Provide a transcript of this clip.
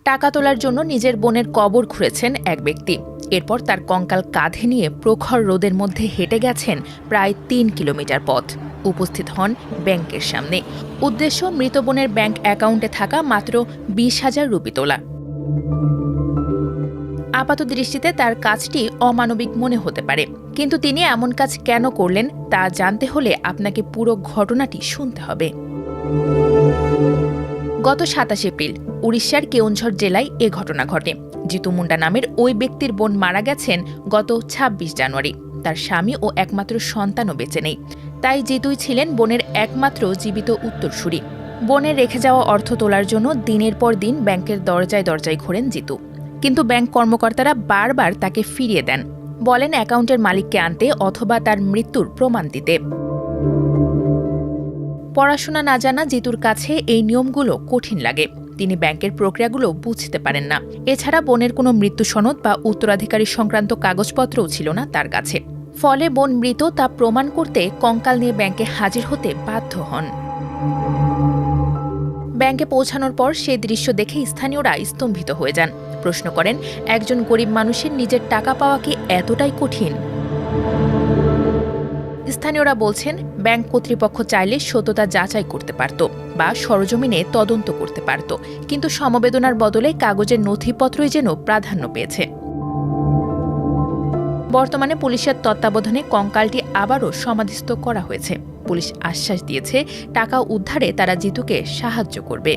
টাকা তোলার জন্য নিজের বোনের কবর খুঁড়েছেন এক ব্যক্তি। এরপর তার কঙ্কাল কাঁধে নিয়ে প্রখর রোদের মধ্যে হেঁটে গেছেন প্রায় ৩ কিলোমিটার পথ। উপস্থিত হন ব্যাংকের সামনে। উদ্দেশ্য মৃত বোনের ব্যাংক অ্যাকাউন্টে থাকা মাত্র ২০,০০০ রুপি তোলা। আপাত দৃষ্টিতে তার কাজটি অমানবিক মনে হতে পারে, কিন্তু তিনি এমন কাজ কেন করলেন তা জানতে হলে আপনাকে পুরো ঘটনাটি শুনতে হবে। গত ২৭ এপ্রিল উড়িষ্যার কেওনঝড় জেলায় এ ঘটনা ঘটে। জিতু মুন্ডা নামের ওই ব্যক্তির বোন মারা গেছেন গত ২৬ জানুয়ারি। তার স্বামী ও একমাত্র সন্তানও বেঁচে নেই। তাই জিতুই ছিলেন বোনের একমাত্র জীবিত উত্তরসূরি। বোনের রেখে যাওয়া অর্থ তোলার জন্য দিনের পর দিন ব্যাংকের দরজায় দরজায় ঘোরেন জিতু। কিন্তু ব্যাংক কর্মকর্তারা বারবার তাকে ফিরিয়ে দেন, বলেন অ্যাকাউন্টের মালিককে আনতে অথবা তার মৃত্যুর প্রমাণ দিতে। পড়াশোনা না জানা জিতুর কাছে এই নিয়মগুলো কঠিন লাগে। তিনি ব্যাংকের প্রক্রিয়াগুলো বুঝতে পারেন না। এছাড়া বোনের কোনো মৃত্যু সনদ বা উত্তরাধিকারী সংক্রান্ত কাগজপত্রও ছিল না তার কাছে। ফলে বোন মৃত তা প্রমাণ করতে কঙ্কাল নিয়ে ব্যাংকে হাজির হতে বাধ্য হন। ব্যাংকে পৌঁছানোর পর সেই দৃশ্য দেখে স্থানীয়রা স্তম্ভিত হয়ে যান। প্রশ্ন করেন, একজন গরিব মানুষের নিজের টাকা পাওয়া কি এতটাই কঠিন? স্থানীয়রা বলছেন, ব্যাংক কর্তৃপক্ষ চাইলে সত্যতা যাচাই করতে পারত বা সরজমিনে তদন্ত করতে পারত, কিন্তু সমবেদনার বদলে কাগজের নথিপত্রই যেন প্রাধান্য পেয়েছে। বর্তমানে পুলিশের তত্ত্বাবধানে কঙ্কালটি আবারও সমাধিস্থ করা হয়েছে। পুলিশ আশ্বাস দিয়েছে, টাকা উদ্ধারে তারা জিতুকে সাহায্য করবে।